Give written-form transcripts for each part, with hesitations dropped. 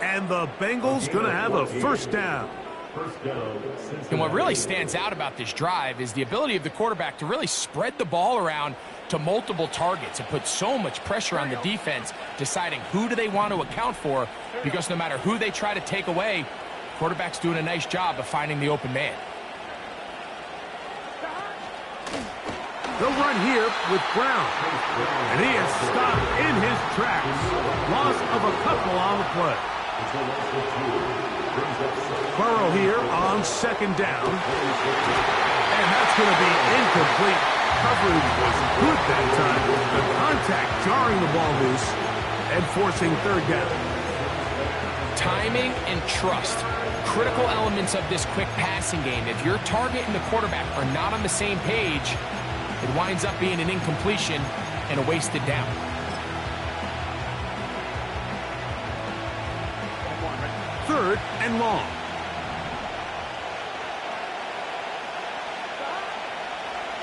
And the Bengals going to have a first down. And what really stands out about this drive is the ability of the quarterback to really spread the ball around to multiple targets and put so much pressure on the defense, deciding who do they want to account for, because no matter who they try to take away, quarterback's doing a nice job of finding the open man. They'll run here with Brown. And he is stopped in his tracks. Loss of a couple on the play. Burrow here on second down. And that's going to be incomplete. Coverage was good that time. The contact jarring the ball loose and forcing third down. Timing and trust. Critical elements of this quick passing game. If your target and the quarterback are not on the same page, it winds up being an incompletion and a wasted down. Third and long.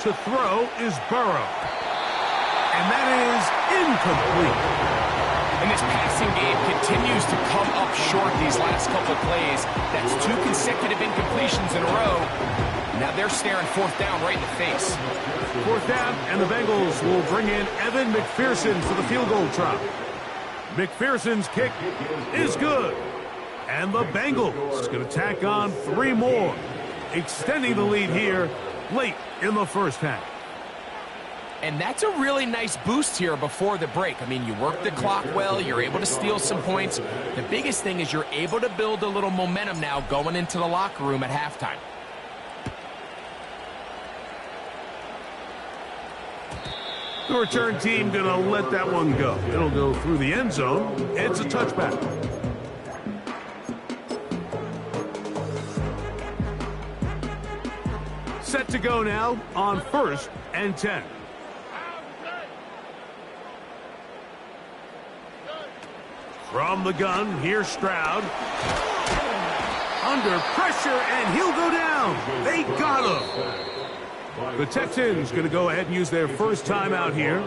To throw is Burrow. And that is incomplete. And this passing game continues to come up short these last couple plays. That's 2 consecutive incompletions in a row. Now they're staring fourth down right in the face. Fourth down, and the Bengals will bring in Evan McPherson for the field goal try. McPherson's kick is good. And the Bengals going to tack on 3 more, extending the lead here late in the first half. And that's a really nice boost here before the break. I mean, you work the clock well, you're able to steal some points. The biggest thing is you're able to build a little momentum now going into the locker room at halftime. The return team going to let that one go. It'll go through the end zone. It's a touchback. Set to go now on 1st and 10. From the gun, here's Stroud. Under pressure, and he'll go down. They got him. The Texans going to go ahead and use their first timeout here.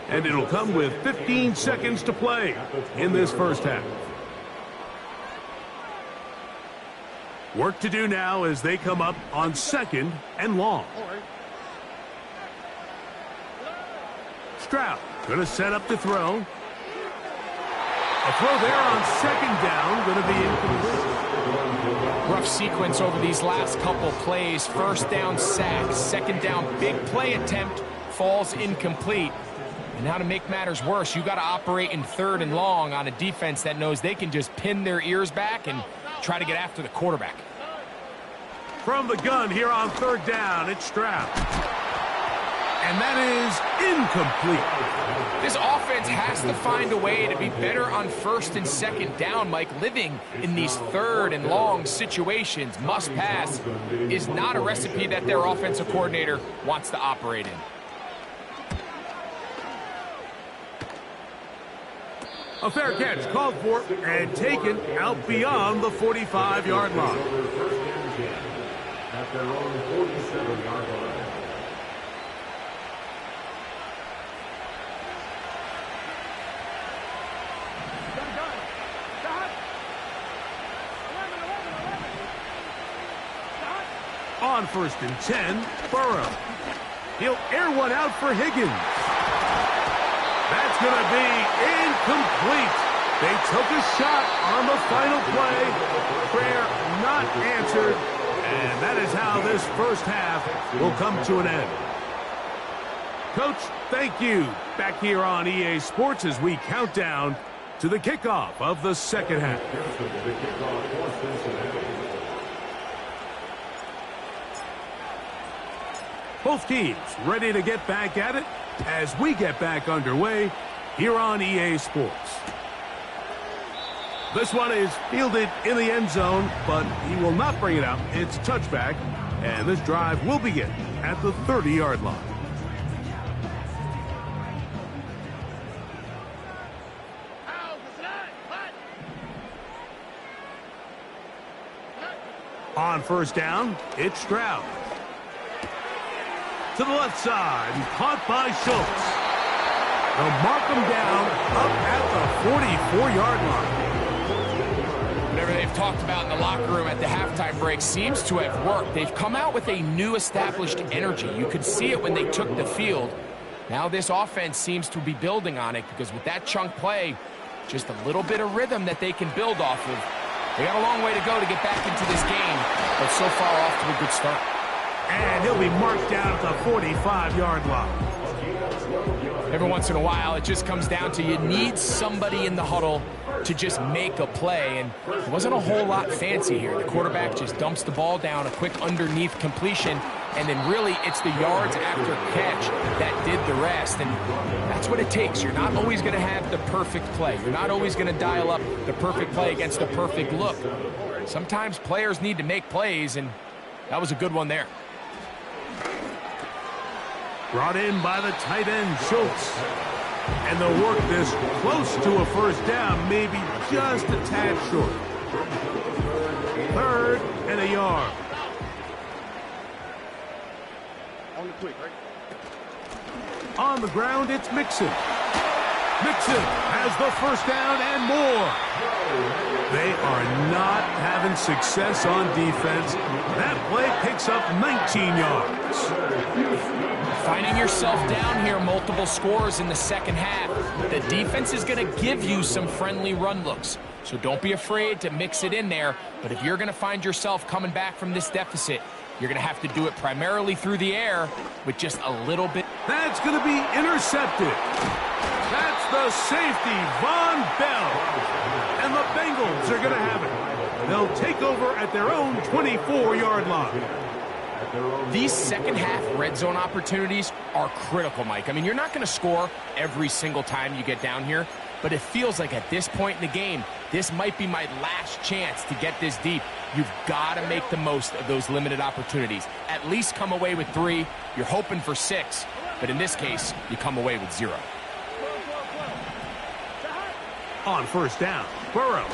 And it'll come with 15 seconds to play in this first half. Work to do now as they come up on second and long. Stroud going to set up to throw. A throw there on second down, going to be incomplete. Rough sequence over these last couple plays. First down sack, second down big play attempt, falls incomplete. And now to make matters worse, you got to operate in third and long on a defense that knows they can just pin their ears back and try to get after the quarterback. From the gun here on third down, it's Stroud. And that is incomplete. This offense has to find a way to be better on first and second down, Mike. Living in these third and long situations, must pass, is not a recipe that their offensive coordinator wants to operate in. A fair catch called for and taken out beyond the 45-yard line. At their own 47-yard line. On 1st and 10, Burrow. He'll air one out for Higgins. That's going to be incomplete. They took a shot on the final play. Prayer not answered. And that is how this first half will come to an end. Coach, thank you. Back here on EA Sports as we count down to the kickoff of the second half. Both teams ready to get back at it as we get back underway here on EA Sports. This one is fielded in the end zone, but he will not bring it out. It's a touchback, and this drive will begin at the 30-yard line. On first down, it's Stroud. To the left side, caught by Schultz. They'll mark him down up at the 44-yard line. they've talked about in the locker room at the halftime break seems to have worked. They've come out with a new established energy. You could see it when they took the field. Now this offense seems to be building on it because with that chunk play, just a little bit of rhythm that they can build off of. They got a long way to go to get back into this game, but so far off to a good start. And he'll be marked down at the 45-yard line. Every once in a while, it just comes down to you need somebody in the huddle to just make a play, and it wasn't a whole lot fancy here. The quarterback just dumps the ball down, a quick underneath completion, and then really it's the yards after catch that did the rest, and that's what it takes. You're not always going to have the perfect play. You're not always going to dial up the perfect play against the perfect look. Sometimes players need to make plays, and that was a good one there. Brought in by the tight end, Schultz. And they'll work this close to a first down, maybe just a tad short. 3rd and a yard. On the quick, right? On the ground, it's Mixon. Mixon has the first down and more. They are not having success on defense. That play picks up 19 yards. Finding yourself down here, multiple scores in the second half. The defense is going to give you some friendly run looks, so don't be afraid to mix it in there. But if you're going to find yourself coming back from this deficit, you're going to have to do it primarily through the air with just a little bit. That's going to be intercepted. That's the safety, Von Bell. And the Bengals are going to have it. They'll take over at their own 24-yard line. These second half red zone opportunities are critical, Mike. I mean, you're not going to score every single time you get down here, but it feels like at this point in the game, this might be my last chance to get this deep. You've got to make the most of those limited opportunities. At least come away with 3. You're hoping for 6, but in this case, you come away with 0. On first down, Burrow.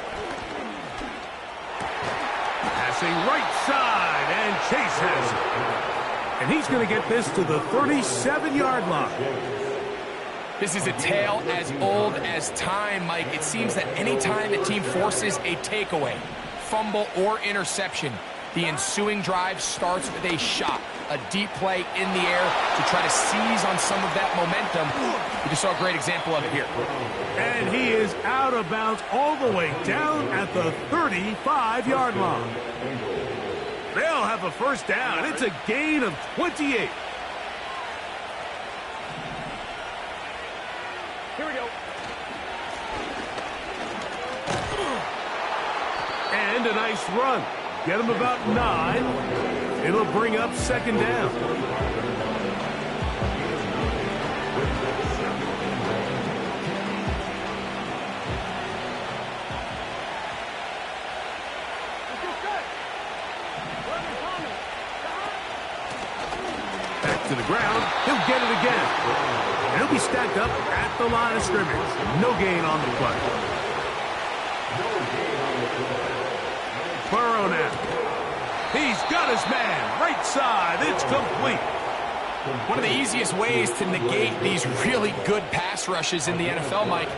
Passing right side, and Chase has it. And he's going to get this to the 37-yard line. This is a tale as old as time, Mike. It seems that any time the team forces a takeaway, fumble, or interception, the ensuing drive starts with a shot, a deep play in the air to try to seize on some of that momentum. We just saw a great example of it here. And he is out of bounds all the way down at the 35-yard line. They'll have a first down. It's a gain of 28. Here we go. And a nice run. Get him about 9. It'll bring up second down. Back to the ground. He'll get it again. And he'll be stacked up at the line of scrimmage. No gain on the play. Burrow now. He's got his man. Right side. It's complete. One of the easiest ways to negate these really good pass rushes in the NFL, Mike,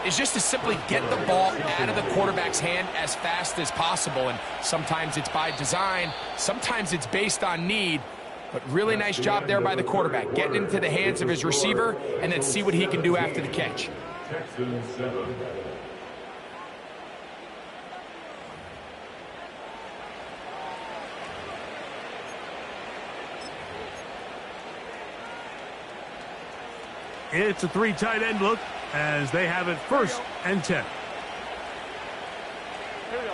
is just to simply get the ball out of the quarterback's hand as fast as possible. And sometimes it's by design. Sometimes it's based on need. But really nice job there by the quarterback, getting into the hands of his receiver and then see what he can do after the catch. It's a 3 tight end look as they have it 1st and 10. Here we go.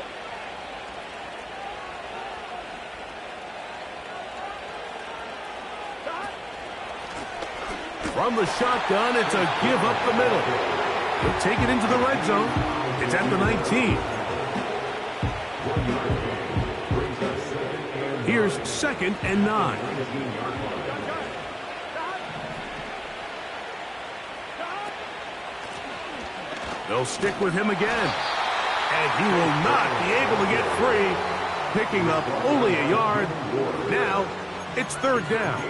From the shotgun, it's a give up the middle. He'll take it into the red zone. It's at the 19. Here's 2nd and 9. They'll stick with him again. And he will not be able to get free. Picking up only a yard. Now, it's 3rd down.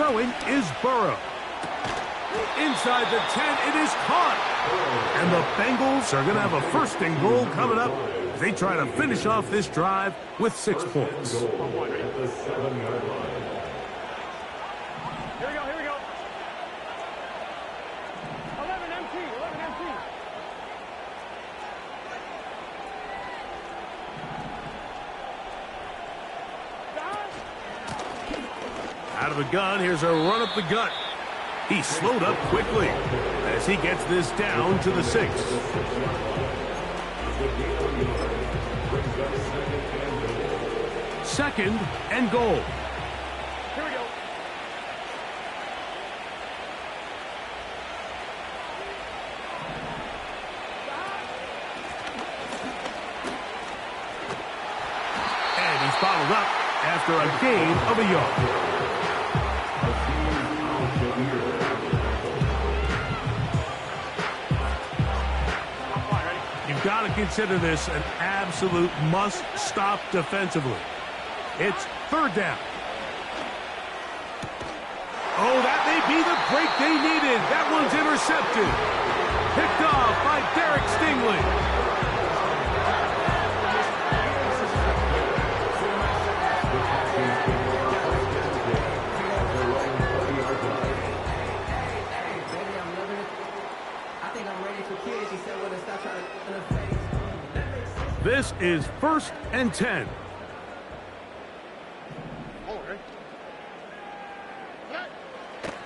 Throwing is Burrow. Inside the 10, it is caught. And the Bengals are going to have a first and goal coming up as they try to finish off this drive with 6 points. Here we go, here we go. 11 MT, 11 MT. Out of the gun, here's a run up the gut. He slowed up quickly as he gets this down to the 6. Second and goal. Here we go. And he's bottled up after a gain of a yard. You've got to consider this an absolute must-stop defensively. It's third down. Oh, that may be the break they needed. That one's intercepted. Picked off by Derek Stingley. This is first and 10.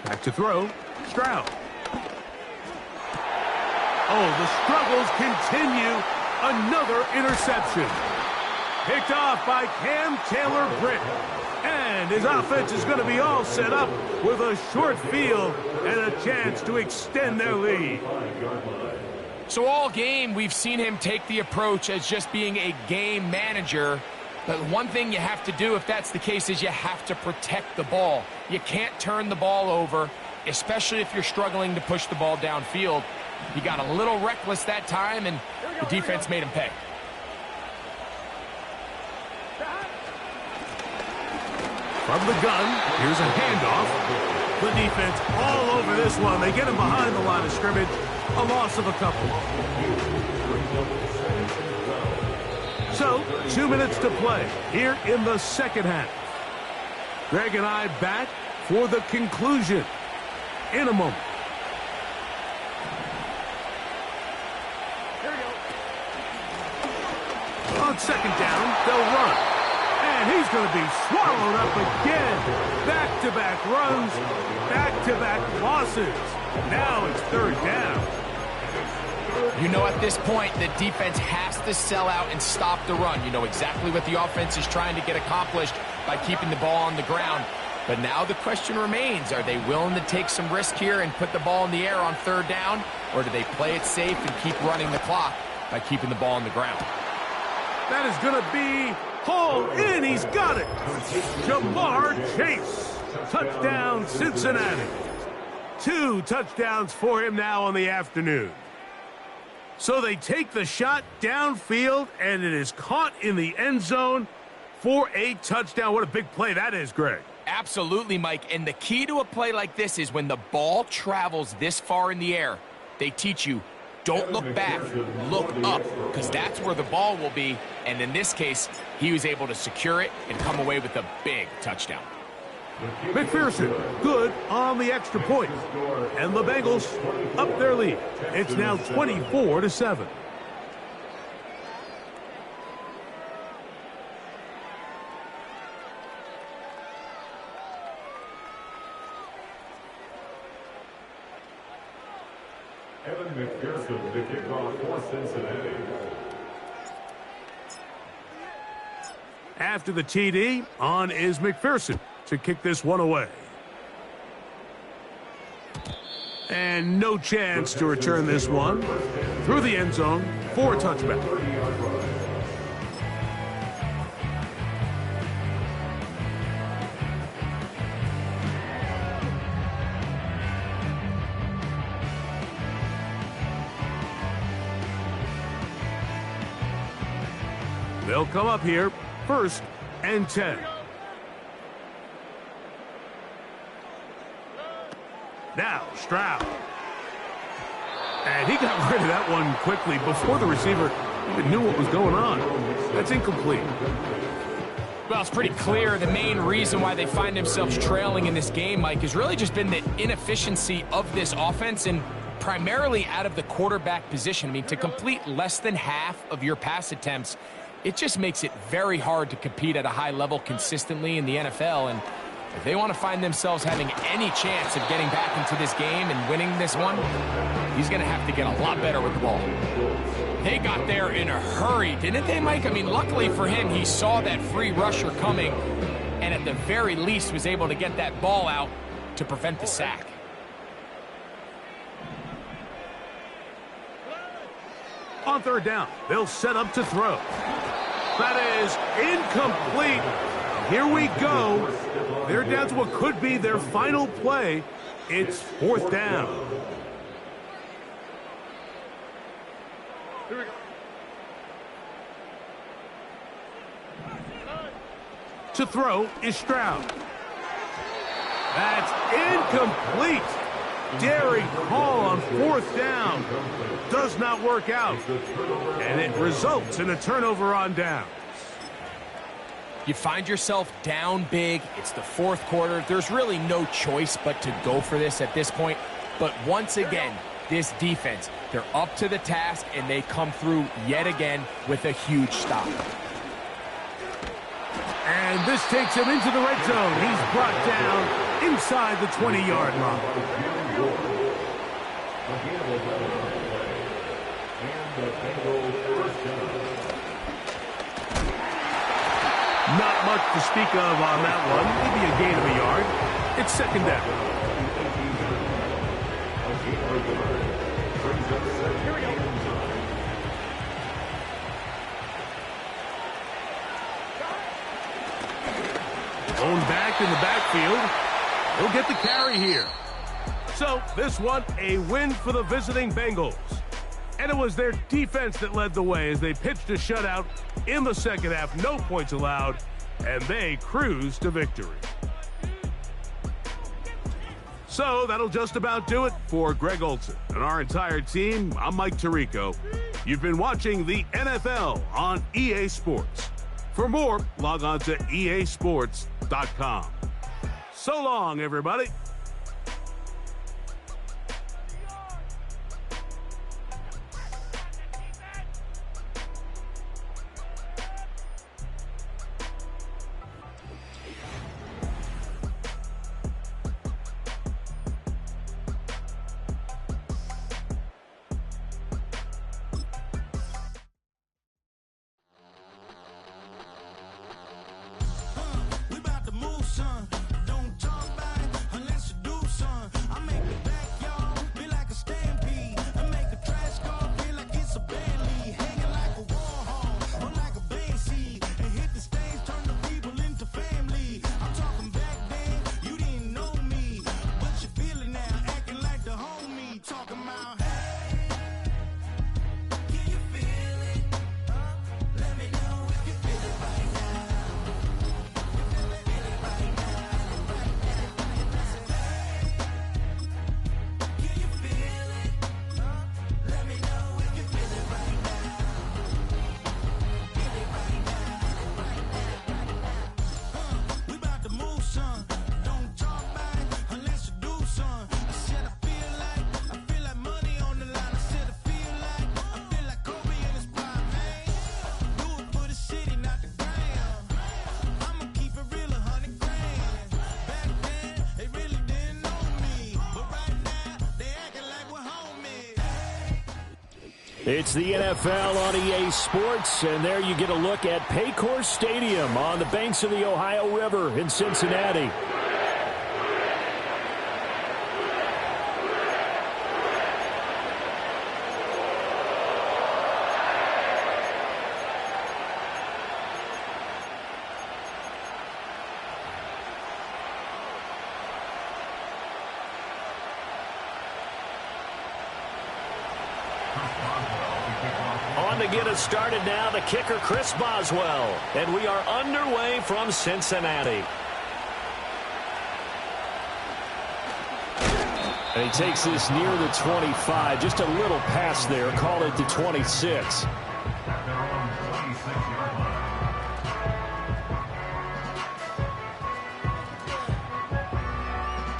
Back to throw. Stroud. Oh, the struggles continue. Another interception. Picked off by Cam Taylor-Britt. And his offense is going to be all set up with a short field and a chance to extend their lead. So all game, we've seen him take the approach as just being a game manager. But one thing you have to do, if that's the case, is you have to protect the ball. You can't turn the ball over, especially if you're struggling to push the ball downfield. He got a little reckless that time, and the defense made him pay. From the gun, here's a handoff. The defense all over this one. They get him behind the line of scrimmage. A loss of a couple. So, 2 minutes to play here in the second half. Greg and I back for the conclusion in a moment. Here we go. On second down, they'll run. And he's going to be swallowed up again. Back-to-back runs, back-to-back losses. Now it's third down. You know, at this point, the defense has to sell out and stop the run. You know exactly what the offense is trying to get accomplished by keeping the ball on the ground. But now the question remains, are they willing to take some risk here and put the ball in the air on third down? Or do they play it safe and keep running the clock by keeping the ball on the ground? That is going to be hauled in. He's got it. Jamar Chase. Touchdown, Cincinnati. 2 touchdowns for him now on the afternoon. So they take the shot downfield, and it is caught in the end zone for a touchdown. What a big play that is, Greg. Absolutely, Mike. And the key to a play like this is when the ball travels this far in the air, they teach you, don't look back, look up, because that's where the ball will be. And in this case, he was able to secure it and come away with a big touchdown. McPherson, good on the extra point. And the Bengals up their lead. It's now 24-7. Evan McPherson to kick off for Cincinnati. After the TD, on is McPherson to kick this one away. And no chance to return this one through the end zone for a touchback. They'll come up here, first and 10. Now, Stroud. And he got rid of that one quickly before the receiver even knew what was going on. That's incomplete. Well, it's pretty clear the main reason why they find themselves trailing in this game, Mike, has really just been the inefficiency of this offense and primarily out of the quarterback position. I mean, to complete less than half of your pass attempts, it just makes it very hard to compete at a high level consistently in the NFL. And if they want to find themselves having any chance of getting back into this game and winning this one, he's going to have to get a lot better with the ball. They got there in a hurry, didn't they, Mike? I mean, luckily for him, he saw that free rusher coming and at the very least was able to get that ball out to prevent the sack. On third down, they'll set up to throw. That is incomplete. Here we go. They're down to what could be their final play. It's fourth down. Here we go. To throw is Stroud. That's incomplete. Daring call on fourth down. Does not work out. And it results in a turnover on downs. You find yourself down big. It's the fourth quarter. There's really no choice but to go for this at this point. But once again, this defense, they're up to the task, and they come through yet again with a huge stop. And this takes him into the red zone. He's brought down inside the 20-yard line. Not much to speak of on that one. Maybe a gain of a yard. It's second down. Going back in the backfield. He'll get the carry here. So this one, a win for the visiting Bengals. And it was their defense that led the way as they pitched a shutout in the second half. No points allowed, and they cruised to victory. So that'll just about do it for Greg Olson and our entire team. I'm Mike Tirico. You've been watching the NFL on EA Sports. For more, log on to easports.com. So long, everybody. It's the NFL on EA Sports, and there you get a look at Paycor Stadium on the banks of the Ohio River in Cincinnati. On to get us started now, the kicker, Chris Boswell. And we are underway from Cincinnati. And he takes this near the 25. Just a little pass there. Call it the 26.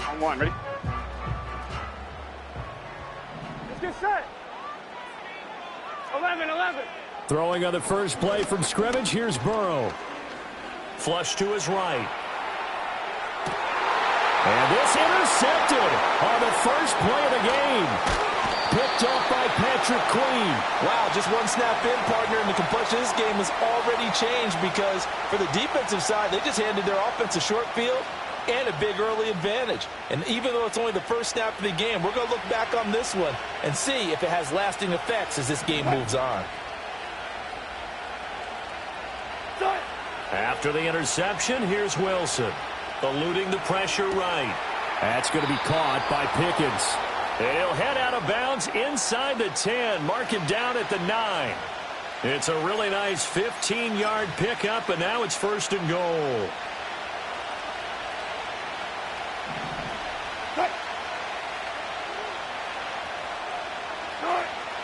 On one, ready? Let's get set. 11. Throwing on the first play from scrimmage. Here's Burrow. Flush to his right. And this intercepted on the first play of the game. Picked off by Patrick Queen. Wow, just one snap in, partner, and the complexion of this game has already changed because for the defensive side, they just handed their offense a short field and a big early advantage. And even though it's only the first snap of the game, we're going to look back on this one and see if it has lasting effects as this game moves on. After the interception, here's Wilson. Eluding the pressure right. That's going to be caught by Pickens. And he'll head out of bounds inside the 10. Mark him down at the 9. It's a really nice 15-yard pickup, and now it's 1st and goal.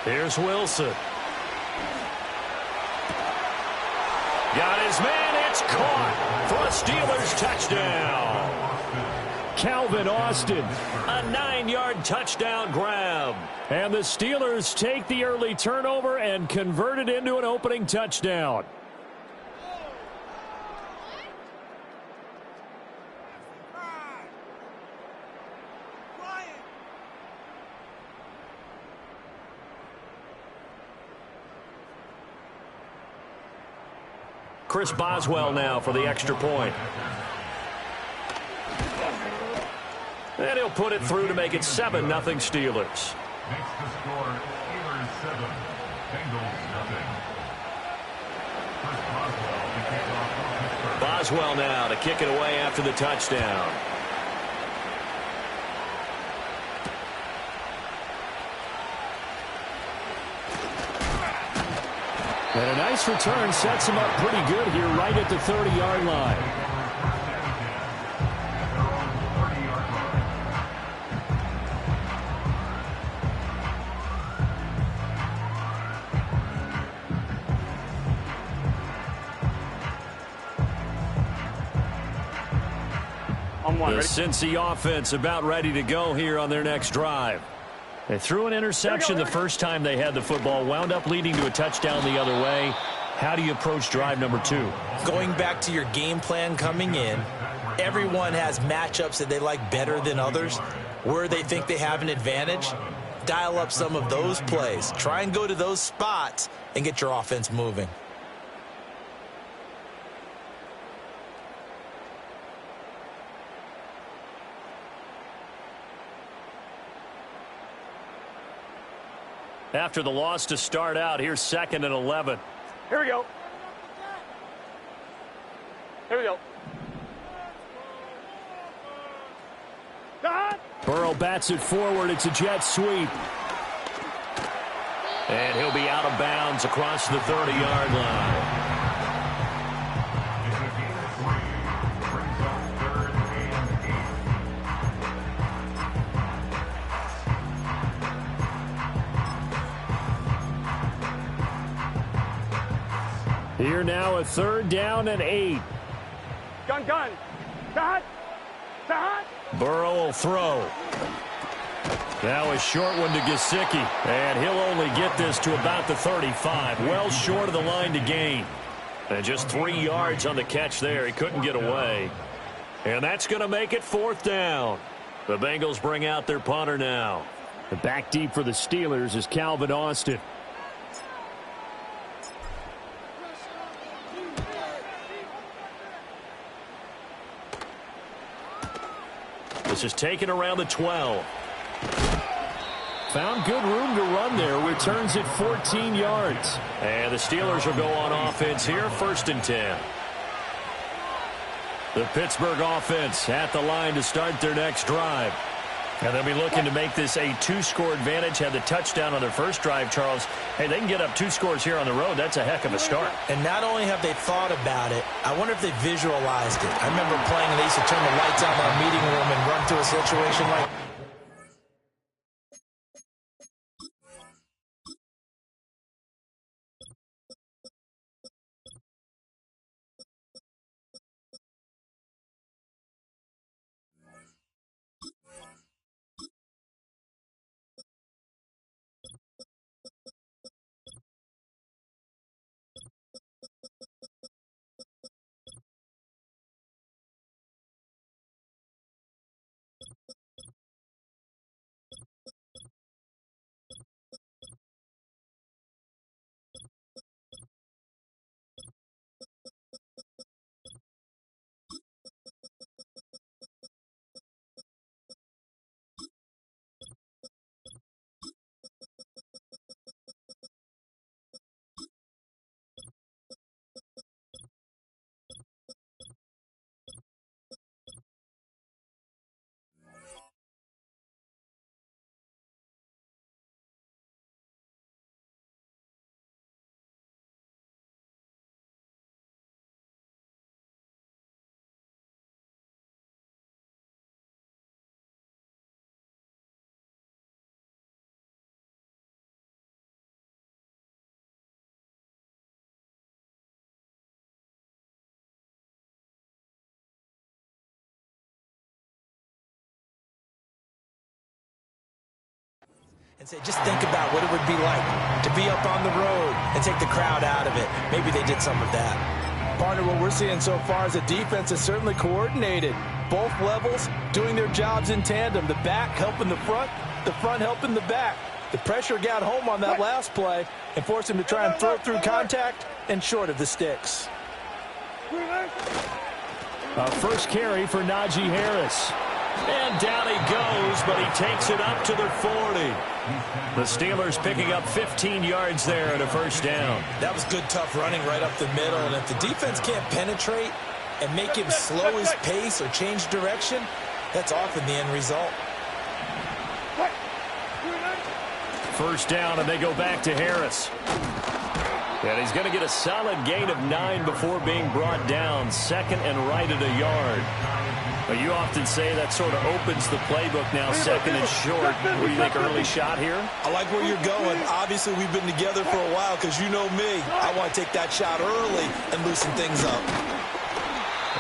Here's Wilson. Got his man. It's caught for a Steelers touchdown. Calvin Austin, a 9-yard touchdown grab. And the Steelers take the early turnover and convert it into an opening touchdown. Chris Boswell now for the extra point. And he'll put it through to make it 7-0 Steelers. Next to score, Steelers 7, Bengals nothing. Boswell now to kick it away after the touchdown. And a nice return sets him up pretty good here right at the 30-yard line. The Cincy offense about ready to go here on their next drive. They threw an interception the first time they had the football, wound up leading to a touchdown the other way. How do you approach drive number 2? Going back to your game plan coming in, everyone has matchups that they like better than others. Where they think they have an advantage, dial up some of those plays. Try and go to those spots and get your offense moving. After the loss to start out, here's 2nd and 11. Here we go. Burrow bats it forward. It's a jet sweep. And he'll be out of bounds across the 30-yard line. Here now a 3rd down and 8. Gun. Burrow will throw. Now a short one to Gesicki. And he'll only get this to about the 35. Well short of the line to gain. And just 3 yards on the catch there. He couldn't get away. And that's going to make it 4th down. The Bengals bring out their punter now. The back deep for the Steelers is Calvin Austin. This is taken around the 12. Found good room to run there. Returns it 14 yards. And the Steelers will go on offense here. 1st and 10. The Pittsburgh offense at the line to start their next drive. And they'll be looking to make this a 2-score advantage. Had the touchdown on their first drive, Charles. Hey, they can get up 2 scores here on the road. That's a heck of a start. And not only have they thought about it, I wonder if they visualized it. I remember playing and they used to turn the lights out in our meeting room and run through a situation like And say, just think about what it would be like to be up on the road and take the crowd out of it. Maybe they did some of that. Partner, what we're seeing so far is the defense is certainly coordinated. Both levels doing their jobs in tandem. The back helping the front helping the back. The pressure got home on that last play and forced him to try and throw through contact and short of the sticks. A first carry for Najee Harris. And down he goes, but he takes it up to the 40. The Steelers picking up 15 yards there and a first down. That was good, tough running right up the middle. And if the defense can't penetrate and make him slow his pace or change direction, that's often the end result. First down, and they go back to Harris. And he's going to get a solid gain of 9 before being brought down. Second and right at a yard. But you often say that sort of opens the playbook now, second and short. What do you think, early shot here? I like where you're going. Obviously, we've been together for a while because you know me. I want to take that shot early and loosen things up.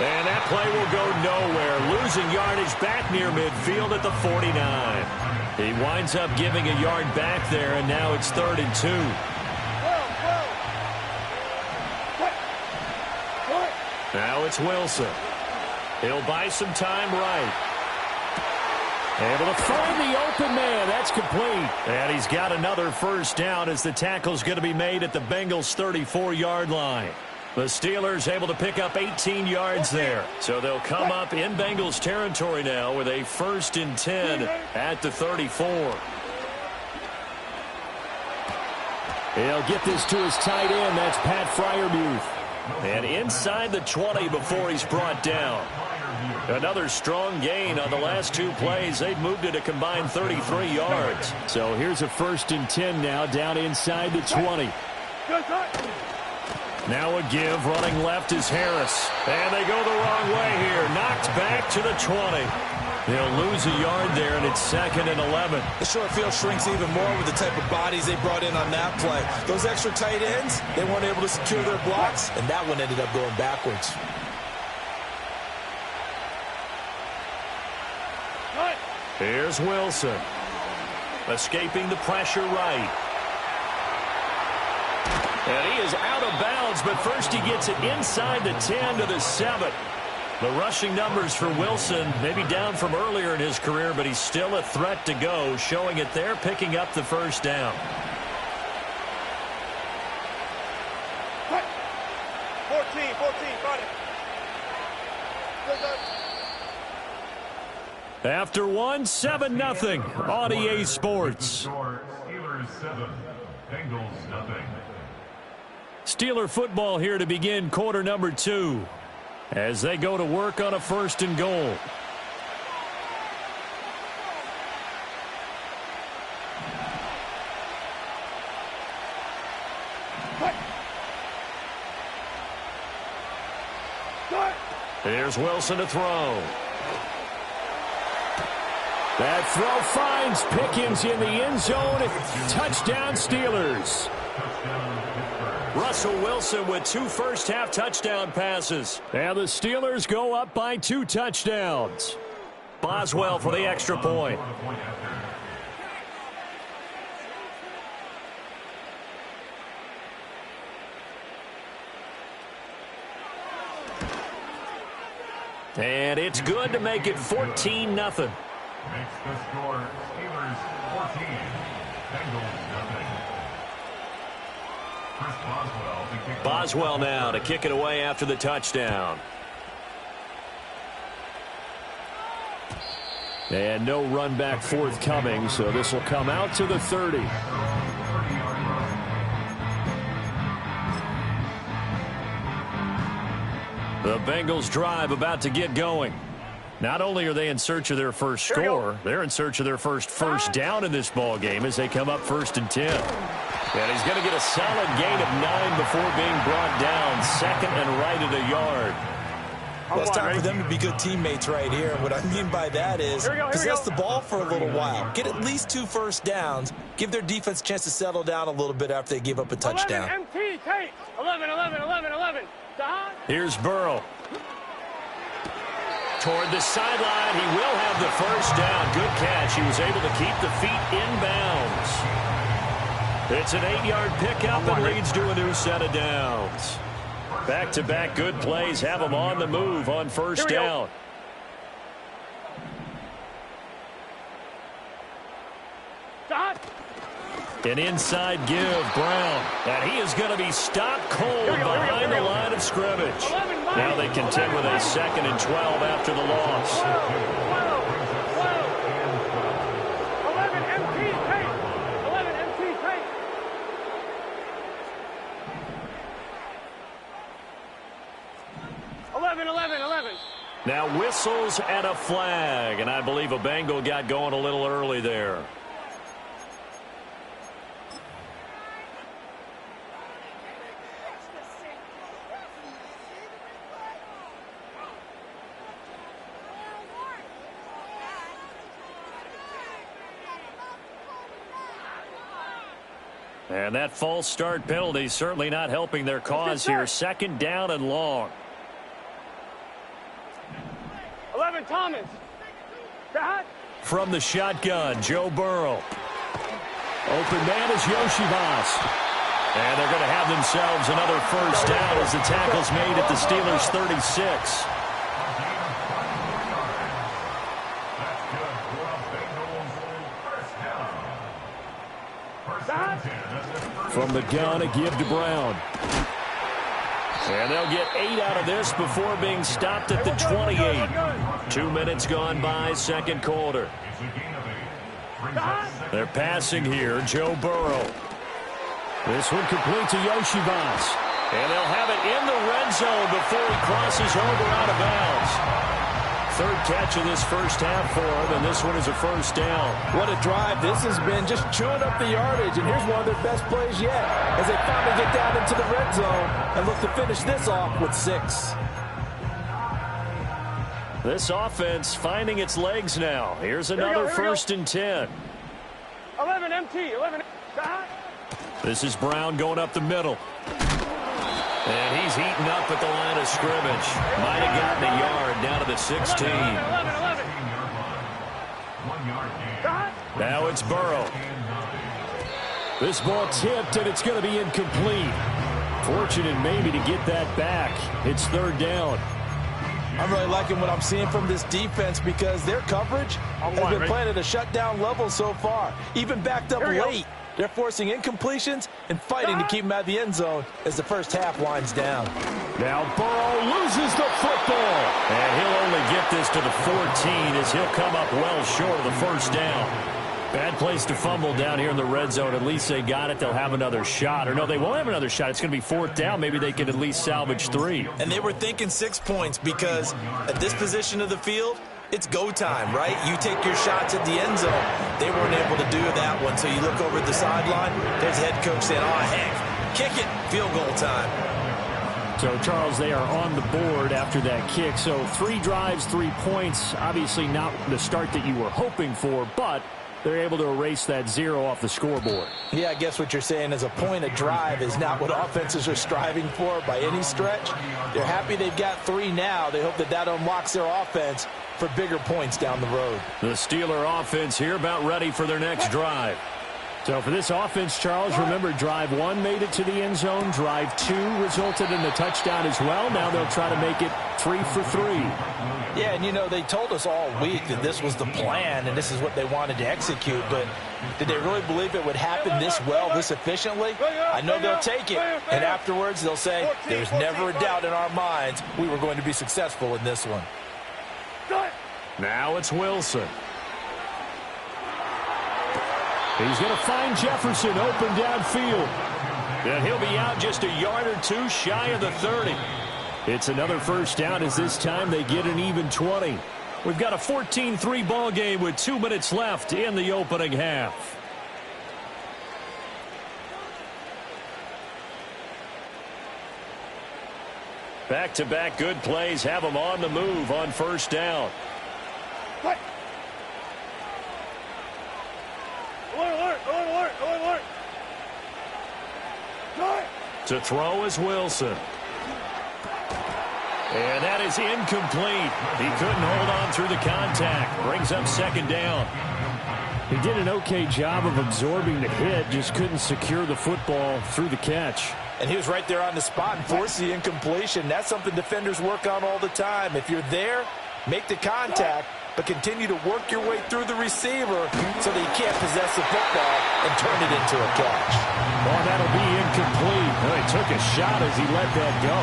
And that play will go nowhere. Losing yardage back near midfield at the 49. He winds up giving a yard back there, and now it's 3rd and 2. Now it's Wilson. He'll buy some time right. Able to find the open man. That's complete. And he's got another first down as the tackle's going to be made at the Bengals' 34-yard line. The Steelers able to pick up 18 yards there. So they'll come up in Bengals territory now with a 1st and 10 at the 34. He'll get this to his tight end. That's Pat Freiermuth. And inside the 20 before he's brought down. Another strong gain on the last 2 plays. They've moved it a combined 33 yards. So here's a 1st and 10 now down inside the 20. Now a give. Running left is Harris. And they go the wrong way here. Knocked back to the 20. They'll lose a yard there, and it's 2nd and 11. The short field shrinks even more with the type of bodies they brought in on that play. Those extra tight ends, they weren't able to secure their blocks, and that one ended up going backwards. Here's Wilson. Escaping the pressure right. And he is out of bounds, but first he gets it inside the 10 to the 7. The rushing numbers for Wilson maybe down from earlier in his career, but he's still a threat to go, showing it there, picking up the first down. 14, got it. After one, 7-0 on EA Sports. Steelers 7, Bengals nothing. Steeler football here to begin quarter number 2 as they go to work on a 1st and goal. Here's Wilson to throw. That throw finds Pickens in the end zone. Touchdown Steelers. Russell Wilson with 2 first-half touchdown passes. And the Steelers go up by 2 touchdowns. Boswell for the extra point. And it's good to make it 14-0. Makes the score Steelers 14, Bengals nothing. Chris Boswell to kick Boswell now to kick it away after the touchdown. And no run back forthcoming, so this will come out to the 30. The Bengals drive about to get going. Not only are they in search of their first score, they're in search of their first down in this ball game as they come up 1st and 10. And he's going to get a solid gain of 9 before being brought down. 2nd and right at a yard. Well, it's time for them to be good teammates right here. And what I mean by that is possess the ball for a little while. Get at least 2 first downs. Give their defense a chance to settle down a little bit after they give up a touchdown. 11, 11. Here's Burrow. toward the sideline. He will have the first down. Good catch. He was able to keep the feet in bounds. It's an 8-yard pickup and leads to a new set of downs. Back-to-back good plays have them on the move on first down. An inside give, Brown. And he is going to be stopped cold behind the line of scrimmage. Now they contend with a 2nd and 12 after the loss. 11 MT tape. 11 MT tape. Now whistles and a flag. And I believe a Bengal got going a little early there. And that false start penalty certainly not helping their cause here. 2nd down and long. 11 Thomas. From the shotgun, Joe Burrow. Open man is Yoshibas. And they're going to have themselves another first down as the tackle's made at the Steelers' 36. From the gun, a give to Brown. And they'll get 8 out of this before being stopped at the 28. 2 minutes gone by, second quarter. They're passing here, Joe Burrow. This one complete to Yoshibas. And they'll have it in the red zone before he crosses over out of bounds. 3rd catch of this first half for him, and this one is a first down. What a drive. This has been just chewing up the yardage, and here's one of their best plays yet as they finally get down into the red zone and look to finish this off with 6. This offense finding its legs now. Here's another 1st and 10. 11 MT. 11. This is Brown going up the middle. And he's heating up at the line of scrimmage. Might have gotten a yard down to the 16. 11. Now it's Burrow. This ball tipped, and it's going to be incomplete. Fortunate maybe to get that back. It's 3rd down. I'm really liking what I'm seeing from this defense because their coverage has been playing at a shutdown level so far. Even backed up late. They're forcing incompletions and fighting to keep them out of the end zone as the first half winds down. Now Burrow loses the football. And he'll only get this to the 14 as he'll come up well short of the first down. Bad place to fumble down here in the red zone. At least they got it. They'll have another shot. Or no, they won't have another shot. It's going to be 4th down. Maybe they can at least salvage 3. And they were thinking 6 points because at this position of the field, it's go time, right? You take your shots at the end zone. They weren't able to do that one. So you look over at the sideline, there's the head coach saying, oh, heck, kick it, field goal time. So, Charles, they are on the board after that kick. So 3 drives, 3 points. Obviously not the start that you were hoping for, but they're able to erase that 0 off the scoreboard. Yeah, I guess what you're saying is a point a drive is not what offenses are striving for by any stretch. They're happy they've got 3 now. They hope that that unlocks their offense for bigger points down the road. The Steeler offense here about ready for their next drive. So for this offense, Charles, remember drive 1 made it to the end zone. Drive 2 resulted in the touchdown as well. Now they'll try to make it 3 for 3. Yeah, and you know, they told us all week that this was the plan and this is what they wanted to execute, but did they really believe it would happen this well, this efficiently? I know they'll take it, and afterwards they'll say, there's never a doubt in our minds we were going to be successful in this one. Now it's Wilson. He's going to find Jefferson open downfield. And he'll be out just a yard or 2 shy of the 30. It's another first down as this time they get an even 20. We've got a 14-3 ball game with 2 minutes left in the opening half. Back-to-back good plays have them on the move on first down. What? Alert, alert, alert, alert, alert. To throw is Wilson. And that is incomplete. He couldn't hold on through the contact. Brings up second down. He did an okay job of absorbing the hit, just couldn't secure the football through the catch. And he was right there on the spot and forced the incompletion. That's something defenders work on all the time. If you're there, make the contact, but continue to work your way through the receiver so that you can't possess the football and turn it into a catch. Well, that'll be incomplete. Well, he took a shot as he let that go,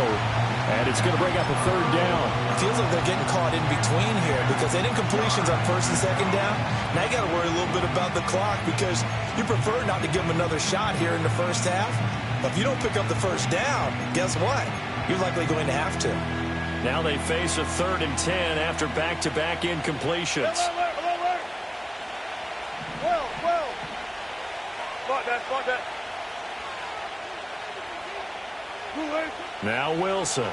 and it's going to bring up a third down. Feels like they're getting caught in between here because they did incompletions on first and second down. Now you got to worry a little bit about the clock because you prefer not to give them another shot here in the first half. But if you don't pick up the first down, guess what? You're likely going to have to. Now they face a 3rd and 10 after back-to-back incompletions. Well. Spot that. Now Wilson.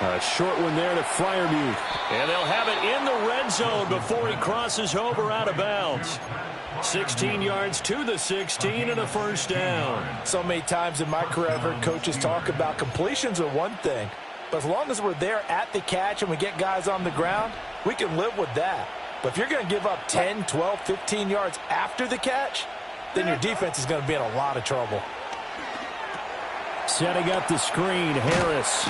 A short one there to Freiermuth. And they'll have it in the red zone before he crosses over out of bounds. 16 yards to the 16 and a first down. So many times in my career I've heard coaches talk about completions are one thing, but as long as we're there at the catch and we get guys on the ground, we can live with that. But if you're going to give up 10, 12, 15 yards after the catch, then your defense is going to be in a lot of trouble. Setting up the screen, Harris.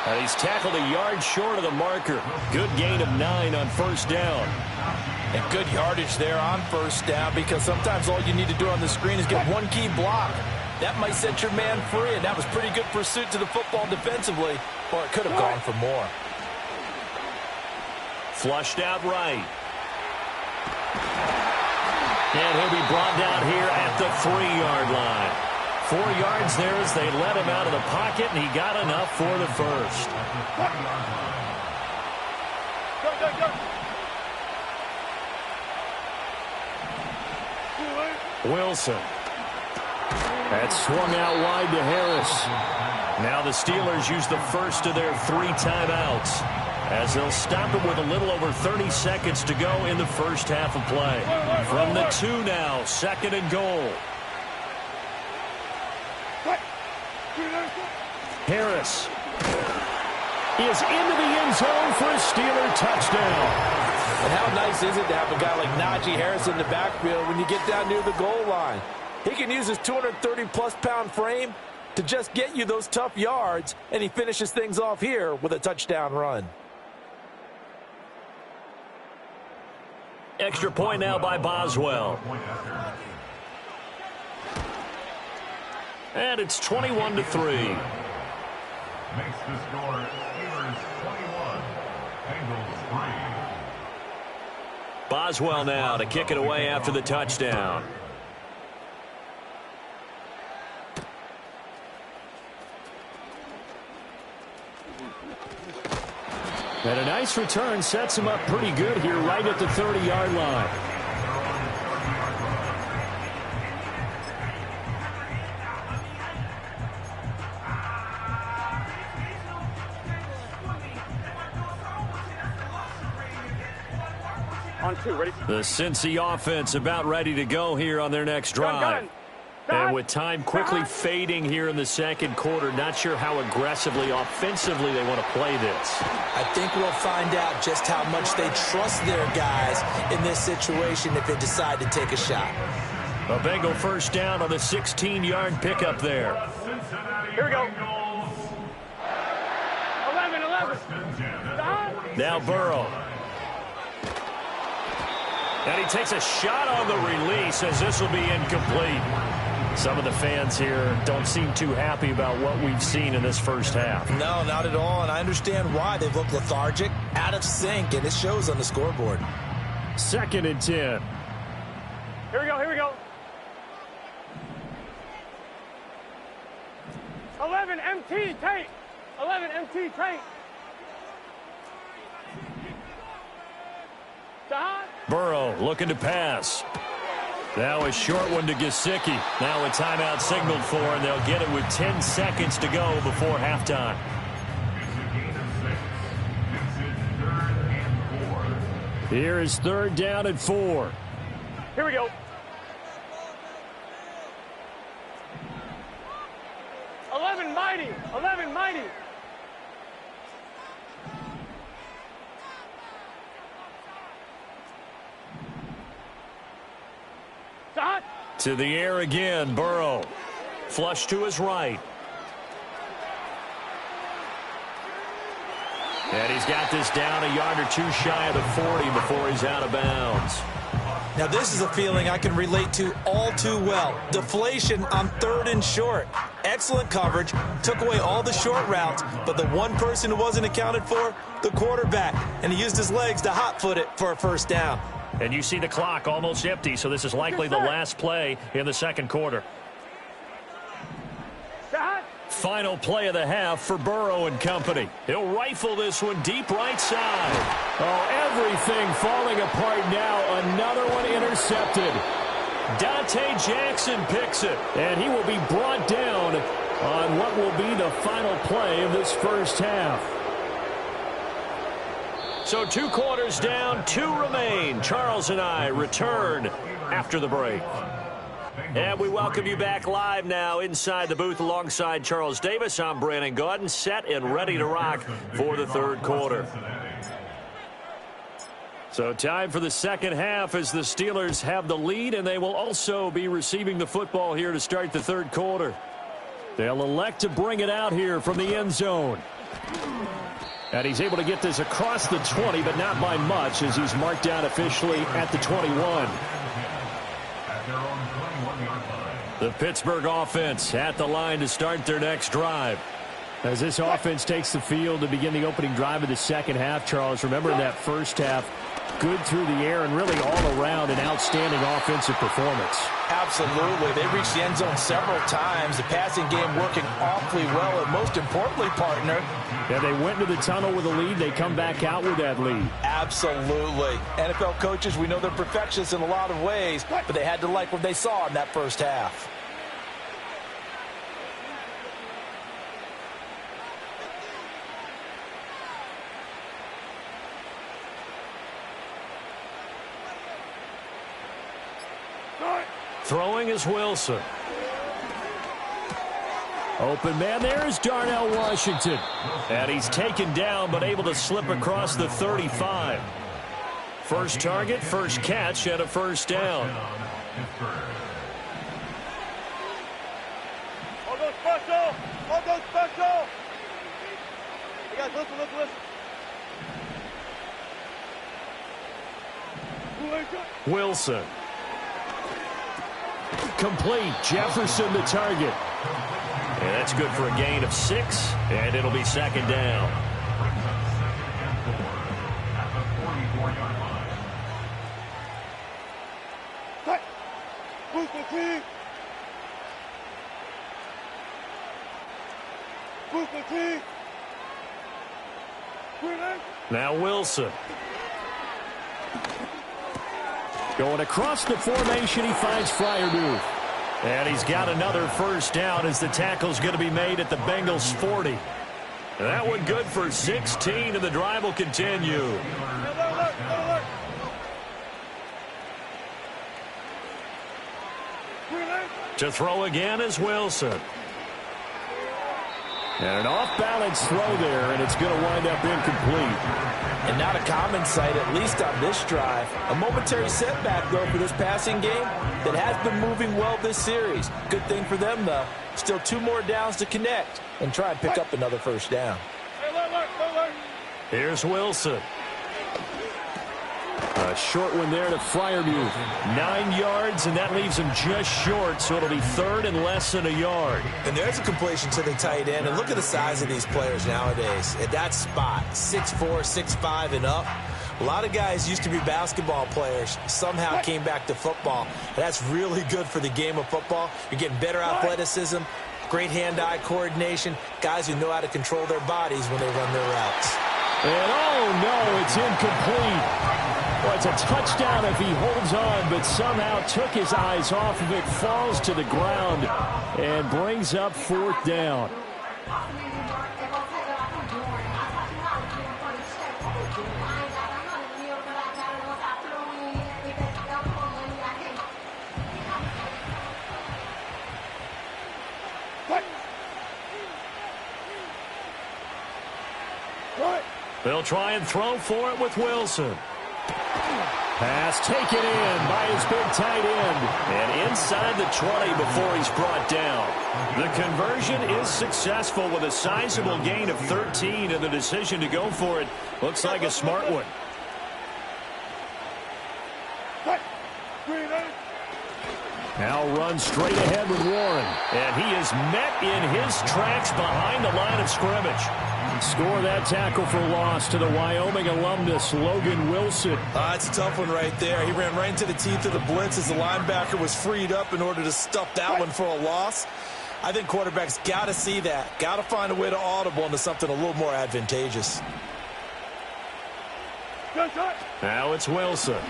And he's tackled a yard short of the marker. Good gain of 9 on first down. And good yardage there on first down because sometimes all you need to do on the screen is get one key block. That might set your man free, and that was pretty good pursuit to the football defensively, or it could have gone for more. Flushed out right. And he'll be brought down here at the 3-yard line. 4 yards there as they let him out of the pocket, and he got enough for the first. Go. Wilson. That's swung out wide to Harris. Now the Steelers use the first of their 3 timeouts as they'll stop him with a little over 30 seconds to go in the first half of play. From the 2 now, 2nd and goal. Harris is into the end zone for a Steeler touchdown. And how nice is it to have a guy like Najee Harris in the backfield when you get down near the goal line? He can use his 230-plus pound frame to just get you those tough yards, and he finishes things off here with a touchdown run. Extra point now by Boswell. And it's 21-3. Makes the score Steelers 21, Bengals 3. Boswell now to kick it away after the touchdown. And a nice return sets him up pretty good here right at the 30-yard line. On 2, ready? The Cincy offense about ready to go here on their next drive. And with time quickly fading here in the second quarter, not sure how aggressively, offensively they want to play this. I think we'll find out just how much they trust their guys in this situation if they decide to take a shot. A Bengal first down on the 16-yard pickup there. Here we go. 11. Now Burrow. And he takes a shot on the release as this will be incomplete. Some of the fans here don't seem too happy about what we've seen in this first half. No, not at all, and I understand why. They've looked lethargic, out of sync, and it shows on the scoreboard. 2nd and 10. Here we go. 11 MT, Tate. 11 MT, Tate. Burrow looking to pass. Now a short one to Gesicki. Now a timeout signaled for, and they'll get it with 10 seconds to go before halftime. Here is 3rd down and 4. Here we go. 11 mighty. To the air again, Burrow. Flush to his right. And he's got this down a yard or two shy of the 40 before he's out of bounds. Now, this is a feeling I can relate to all too well. Deflation on 3rd and short. Excellent coverage, took away all the short routes, but the one person who wasn't accounted for, the quarterback, and he used his legs to hot-foot it for a first down. And you see the clock almost empty, so this is likely the last play in the second quarter. Final play of the half for Burrow and company. He'll rifle this one deep right side. Oh, everything falling apart now. Another one intercepted. Dante Jackson picks it. And he will be brought down on what will be the final play of this first half. So 2 quarters down, 2 remain. Charles and I return after the break. And we welcome you back live now inside the booth alongside Charles Davis. I'm Brandon Gaudin, set and ready to rock for the third quarter. So time for the second half as the Steelers have the lead, and they will also be receiving the football here to start the third quarter. They'll elect to bring it out here from the end zone. And he's able to get this across the 20, but not by much as he's marked down officially at the 21. The Pittsburgh offense at the line to start their next drive. As this offense takes the field to begin the opening drive of the second half, Charles, remember in that first half, good through the air and really all around an outstanding offensive performance. Absolutely. They reached the end zone several times. The passing game working awfully well, and most importantly, partner. Yeah, they went into the tunnel with a lead. They come back out with that lead. Absolutely. NFL coaches, we know they're perfectionists in a lot of ways, but they had to like what they saw in that first half. Throwing is Wilson. Open man there is Darnell Washington. And he's taken down but able to slip across the 35. First target, first catch, and a first down. Hold on special! Hold on special! You guys listen. Wilson. Complete. Jefferson the target. And that's good for a gain of 6, and it'll be second down. Now Wilson. Going across the formation, he finds Freiermuth. And he's got another first down as the tackle's going to be made at the Bengals 40. That one good for 16, and the drive will continue. To throw again is Wilson. And an off-balance throw there, and it's going to wind up incomplete. And not a common sight, at least on this drive. A momentary setback, though, for this passing game that has been moving well this series. Good thing for them, though. Still 2 more downs to connect and try and pick up another first down. Here's Wilson. A short one there to Freiermuth. 9 yards, and that leaves him just short, so it'll be third and less than a yard. And there's a completion to the tight end. And look at the size of these players nowadays. At that spot, 6'4", 6'5", and up. A lot of guys used to be basketball players, somehow came back to football. And that's really good for the game of football. You're getting better athleticism, great hand-eye coordination, guys who know how to control their bodies when they run their routes. And oh no, it's incomplete. Well, it's a touchdown if he holds on, but somehow took his eyes off of it, falls to the ground, and brings up fourth down. They'll try and throw for it with Wilson. Pass taken in by his big tight end. And inside the 20 before he's brought down. The conversion is successful with a sizable gain of 13, and the decision to go for it looks like a smart one. Now runs straight ahead with Warren. And he is met in his tracks behind the line of scrimmage. Score that tackle for loss to the Wyoming alumnus, Logan Wilson. It's a tough one right there. He ran right into the teeth of the blitz as the linebacker was freed up in order to stuff that one for a loss. I think quarterbacks got to see that. Got to find a way to audible into something a little more advantageous. Now it's Wilson.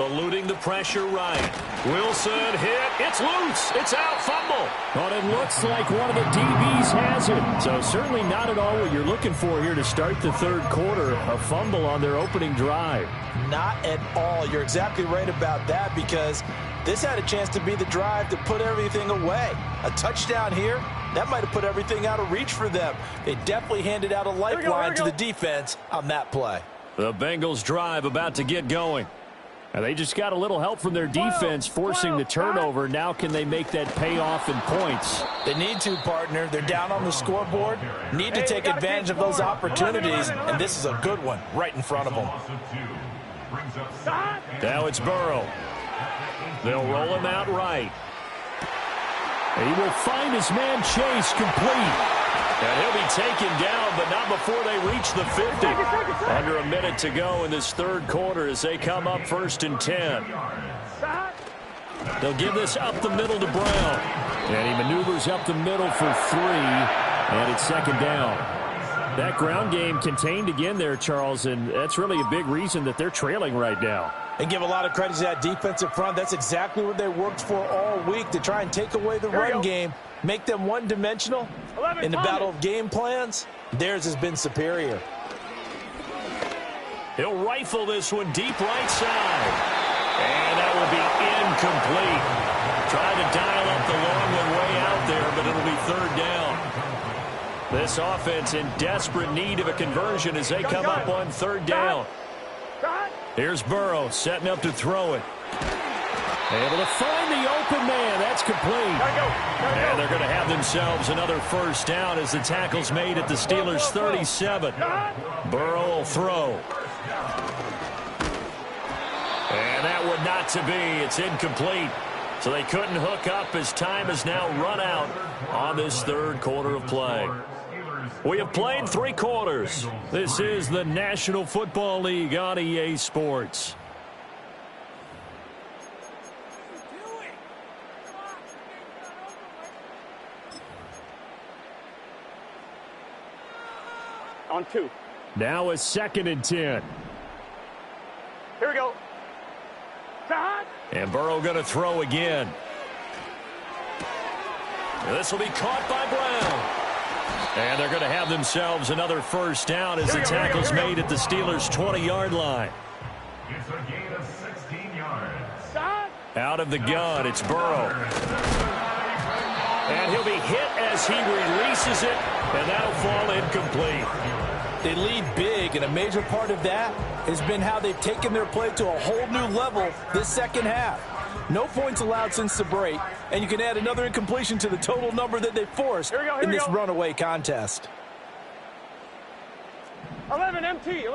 Eluding the pressure, Ryan. Wilson hit. It's loose. It's out. Fumble. But it looks like one of the DBs has it. So certainly not at all what you're looking for here to start the third quarter. A fumble on their opening drive. Not at all. You're exactly right about that, because this had a chance to be the drive to put everything away. A touchdown here, that might have put everything out of reach for them. They definitely handed out a lifeline to the defense on that play. The Bengals drive about to get going. And they just got a little help from their defense forcing the turnover. Now can they make that pay off in points? They need to, partner. They're down on the scoreboard. Need to take advantage of those opportunities, and this is a good one right in front of them. Now it's Burrow. They'll roll him out right. He will find his man Chase complete. And he'll be taken down, but not before they reach the 50. Under a minute to go in this third quarter as they come up 1st and 10. They'll give this up the middle to Brown. And he maneuvers up the middle for 3. And it's 2nd down. That ground game contained again there, Charles, and that's really a big reason that they're trailing right now. And give a lot of credit to that defensive front. That's exactly what they worked for all week, to try and take away the run game, make them one-dimensional. In the battle of game plans, theirs has been superior. He'll rifle this one deep right side. And that will be incomplete. Trying to dial up the long one way out there, but it'll be 3rd down. This offense in desperate need of a conversion as they come up on 3rd down. Here's Burrow setting up to throw it. Able to find the open man. That's complete. And they're going to have themselves another 1st down as the tackle's made at the Steelers' 37. Burrow will throw. And that one not to be. It's incomplete. So they couldn't hook up as time has now run out on this third quarter of play. We have played 3 quarters. This is the National Football League on EA Sports. On 2. Now a 2nd and 10. Here we go. And Burrow going to throw again. This will be caught by Brown. And they're going to have themselves another 1st down as the tackle's made at the Steelers' 20-yard line. It's a gain of 16 yards. Out of the gun, it's Burrow. And he'll be hit as he releases it, and that'll fall incomplete. They lead big, and a major part of that has been how they've taken their play to a whole new level this second half. No points allowed since the break, and you can add another incompletion to the total number that they forced in this runaway contest. 11 MT.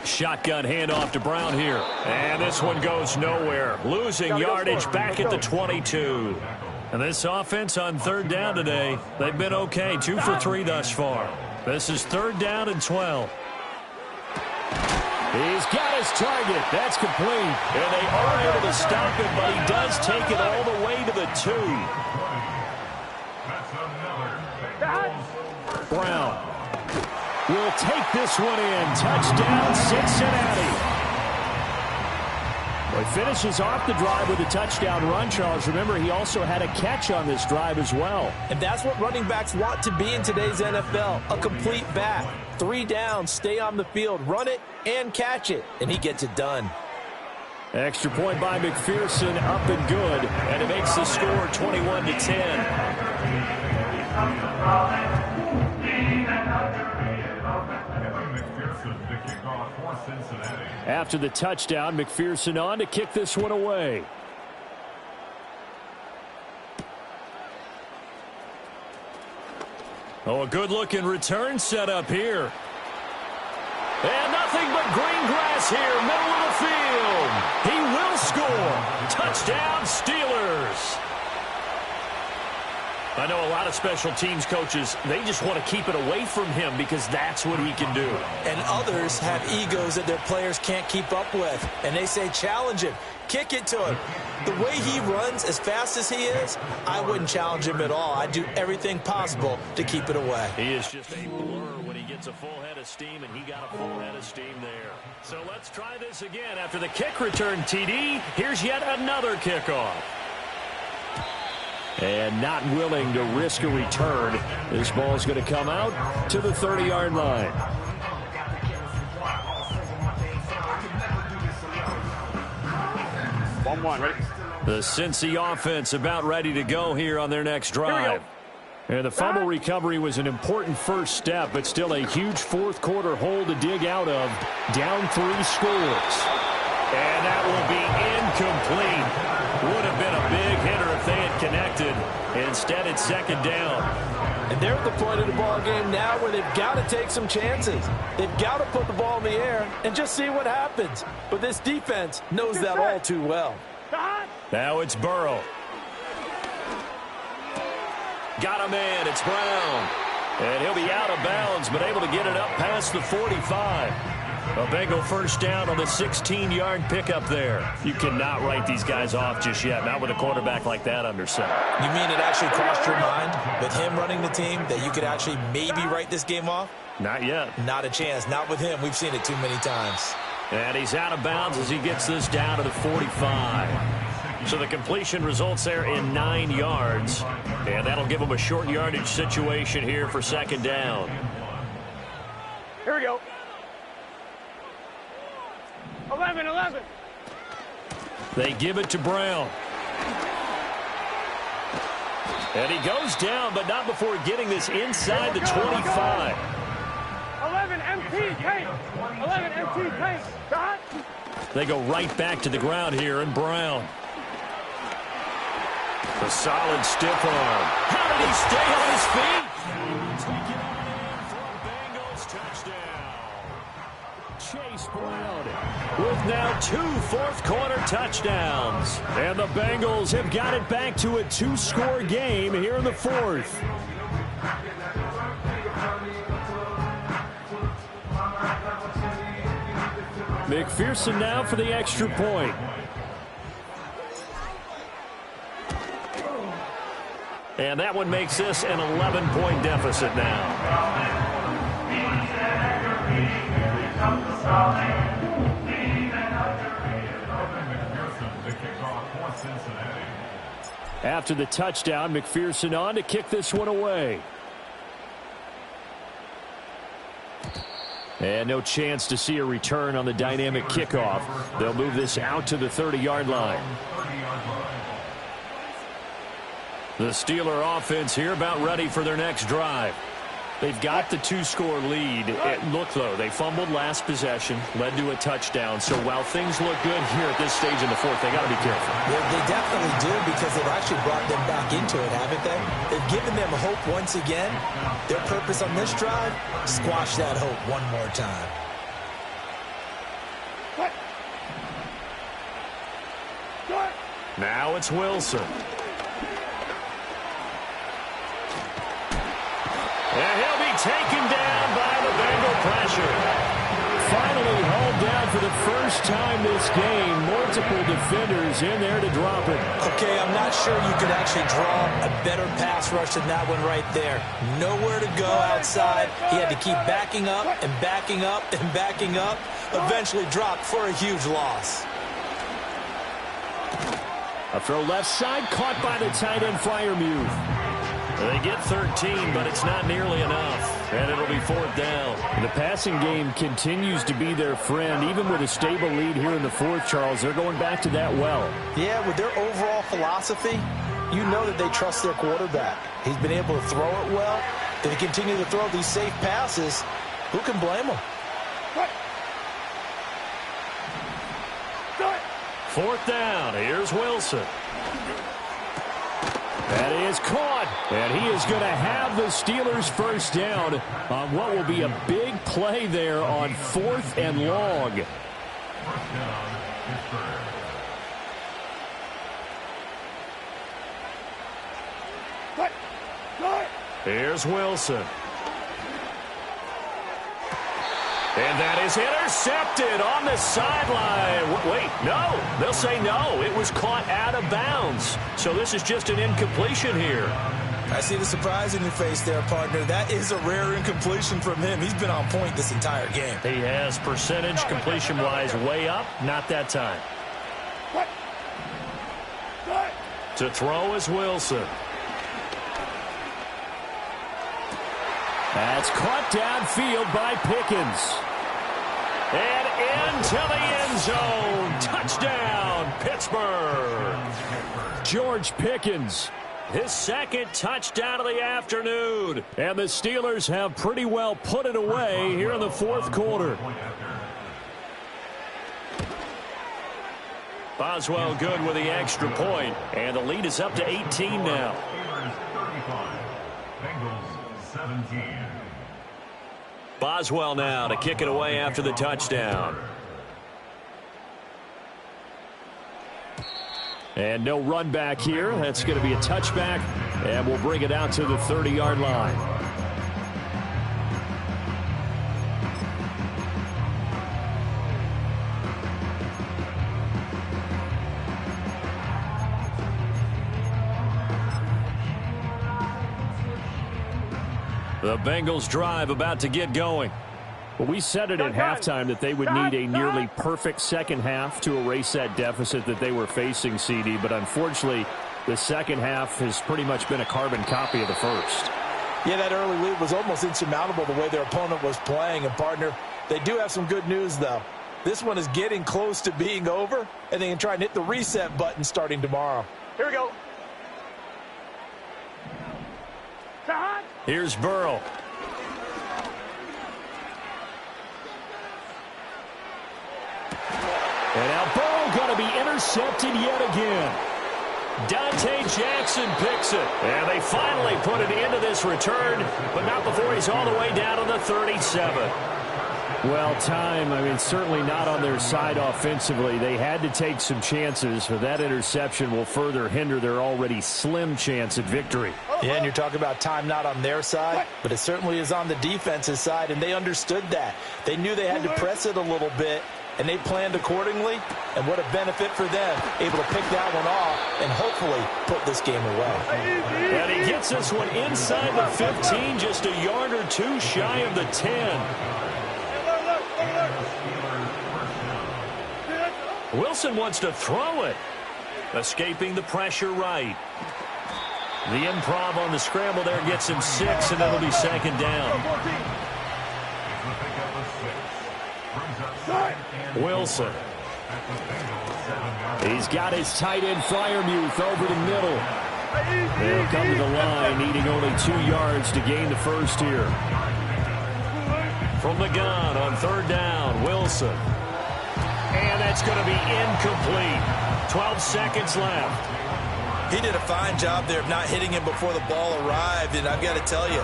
Shotgun handoff to Brown here. And this one goes nowhere. Losing yardage back at the 22. And this offense on 3rd down today, they've been okay. 2 for 3 thus far. This is 3rd down and 12. He's got his target. That's complete. And they are able to stop him, but he does take it all the way to the 2. Brown will take this one in. Touchdown, Cincinnati. Well, he finishes off the drive with a touchdown run, Charles. Remember, he also had a catch on this drive as well. And that's what running backs want to be in today's NFL, a complete back. 3 downs, stay on the field, run it, and catch it. And he gets it done. Extra point by McPherson, up and good. And it makes the score 21-10. kickoff for Cincinnati. After the touchdown, McPherson on to kick this one away. Oh, a good-looking return set up here. And nothing but green grass here, middle of the field. He will score. Touchdown, Steelers. I know a lot of special teams coaches, they just want to keep it away from him because that's what he can do. And others have egos that their players can't keep up with. And they say, challenge him. Kick it to him. The way he runs as fast as he is, I wouldn't challenge him at all. I'd do everything possible to keep it away. He is just a blur when he gets a full head of steam, and he got a full head of steam there. So let's try this again. After the kick return, TD, here's yet another kickoff. And not willing to risk a return. This ball is going to come out to the 30-yard line. Ready? The Cincy offense about ready to go here on their next drive. And the fumble recovery was an important first step, but still a huge fourth-quarter hole to dig out of. Down 3 scores. And that will be incomplete. Would have been a big hitter if they had connected. Instead, it's second down. And they're at the point of the ball game now where they've got to take some chances. They've got to put the ball in the air and just see what happens. But this defense knows that all too well. Now it's Burrow. Got a man. It's Brown. And he'll be out of bounds, but able to get it up past the 45. A Bengal first down on the 16-yard pickup there. You cannot write these guys off just yet, not with a quarterback like that under center. You mean it actually crossed your mind with him running the team that you could actually maybe write this game off? Not yet. Not a chance. Not with him. We've seen it too many times. And he's out of bounds as he gets this down to the 45. So the completion results there in 9 yards. And that'll give him a short yardage situation here for second down. Here we go. 11. They give it to Brown. And he goes down, but not before getting this inside the 25. 11 MT paint. 11 MT paint. They go right back to the ground here, and Brown. A solid stiff arm. How did he stay on his feet? Chase Brown with now 2 fourth-quarter touchdowns. And the Bengals have got it back to a 2-score game here in the fourth. McPherson now for the extra point. And that one makes this an 11-point deficit now. After the touchdown, McPherson on to kick this one away. And no chance to see a return on the dynamic kickoff. They'll move this out to the 30-yard line. The Steeler offense here about ready for their next drive. They've got the 2-score lead. Look, though, they fumbled last possession, led to a touchdown. So while things look good here at this stage in the fourth, they got to be careful. They definitely do because they've actually brought them back into it, haven't they? They've given them hope once again. Their purpose on this drive, squash that hope one more time. Now it's Wilson. And he'll be taken down by the Bengal pressure. Finally hauled down for the first time this game. Multiple defenders in there to drop it. Okay, I'm not sure you could actually draw a better pass rush than that one right there. Nowhere to go outside. He had to keep backing up and backing up and backing up. Eventually dropped for a huge loss. A throw left side, caught by the tight end Freiermuth. They get 13, but it's not nearly enough. And it'll be fourth down. The passing game continues to be their friend. Even with a stable lead here in the fourth, Charles, they're going back to that well. Yeah, with their overall philosophy, you know that they trust their quarterback. He's been able to throw it well. They continue to throw these safe passes. Who can blame them? 4th down. Here's Wilson. That is caught, and he is going to have the Steelers first down on what will be a big play there on 4th and long. First down, Pittsburgh. Here's Wilson. And that is intercepted on the sideline. Wait, no. They'll say no. It was caught out of bounds. So this is just an incompletion here. I see the surprise in your face there, partner. That is a rare incompletion from him. He's been on point this entire game. He has percentage completion-wise way up. Not that time. To throw is Wilson. That's caught downfield by Pickens. And into the end zone. Touchdown, Pittsburgh. George Pickens. His second touchdown of the afternoon. And the Steelers have pretty well put it away here in the 4th quarter. Boswell good with the extra point. And the lead is up to 18 now. Steelers 35, Bengals 17. Boswell now to kick it away after the touchdown. And no run back here. That's going to be a touchback. And we'll bring it out to the 30-yard line. The Bengals drive about to get going. Well, we said it at halftime that they would need a nearly perfect second half to erase that deficit that they were facing, CD. But unfortunately, the second half has pretty much been a carbon copy of the first. Yeah, that early lead was almost insurmountable the way their opponent was playing. And, partner, they do have some good news, though. This one is getting close to being over, and they can try and hit the reset button starting tomorrow. Here we go. Here's Burrow. And now Burrow going to be intercepted yet again. Dante Jackson picks it. And they finally put an end to this return, but not before he's all the way down to the 37. Well, certainly not on their side offensively. They had to take some chances, for that interception will further hinder their already slim chance at victory. Yeah, and you're talking about time not on their side, but it certainly is on the defensive side, and they understood that. They knew they had to press it a little bit, and they planned accordingly, and what a benefit for them, able to pick that one off and hopefully put this game away. And he gets this one inside the 15, just a yard or two shy of the 10. Wilson wants to throw it. Escaping the pressure right. The improv on the scramble there gets him 6, and it'll be second down. Wilson. He's got his tight end Fryermuth over the middle. They'll come to the line, needing only 2 yards to gain the first here. From the gun on 3rd down, Wilson. And that's going to be incomplete. 12 seconds left. He did a fine job there of not hitting him before the ball arrived, and I've got to tell you,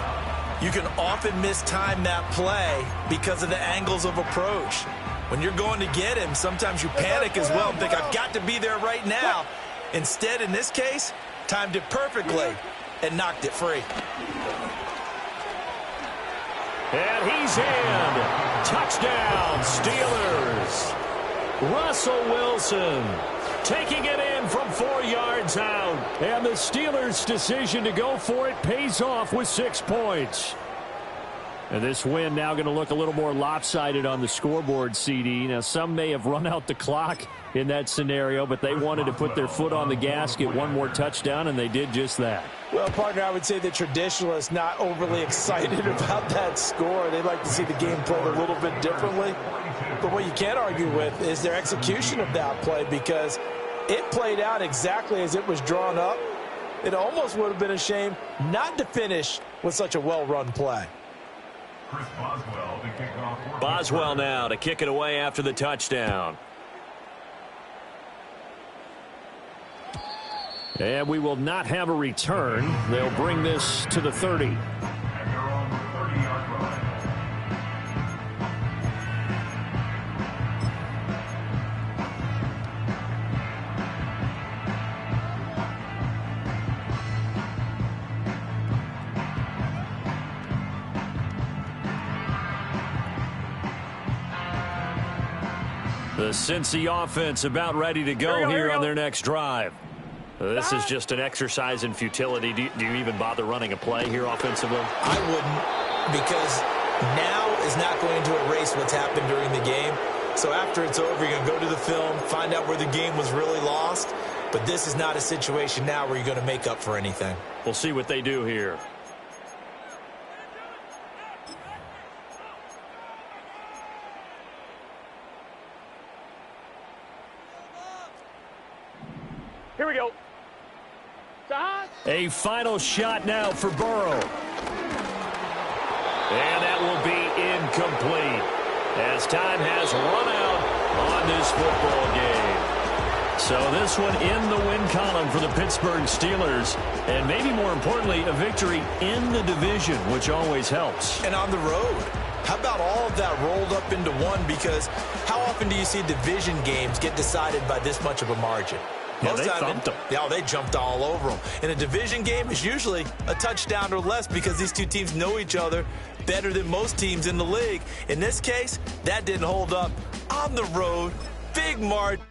you can often mistime that play because of the angles of approach. When you're going to get him, sometimes you panic as well and think, I've got to be there right now. Instead, in this case, timed it perfectly and knocked it free. And he's in. Touchdown, Steelers. Russell Wilson taking it in from 4 yards out. And the Steelers' decision to go for it pays off with 6 points. And this win now going to look a little more lopsided on the scoreboard, CD. Now, some may have run out the clock in that scenario, but they wanted to put their foot on the gas, get one more touchdown, and they did just that. Well, partner, I would say the traditionalists not overly excited about that score. They'd like to see the game played a little bit differently. But what you can't argue with is their execution of that play, because it played out exactly as it was drawn up. It almost would have been a shame not to finish with such a well-run play. Boswell now to kick it away after the touchdown. And we will not have a return. They'll bring this to the 30. And they're on the 30-yard line. The Cincy offense about ready to go here on their next drive. This is just an exercise in futility. Do you even bother running a play here offensively? I wouldn't, because now is not going to erase what's happened during the game. So after it's over, you're going to go to the film, find out where the game was really lost. But this is not a situation now where you're going to make up for anything. We'll see what they do here. Here we go. A final shot now for Burrow. And that will be incomplete as time has run out on this football game. So this one in the win column for the Pittsburgh Steelers. And maybe more importantly, a victory in the division, which always helps. And on the road. How about all of that rolled up into one? Because how often do you see division games get decided by this much of a margin? Yeah, they thumped them. Yeah, they jumped all over them. In a division game, it's usually a touchdown or less because these two teams know each other better than most teams in the league. In this case, that didn't hold up. On the road, big margin.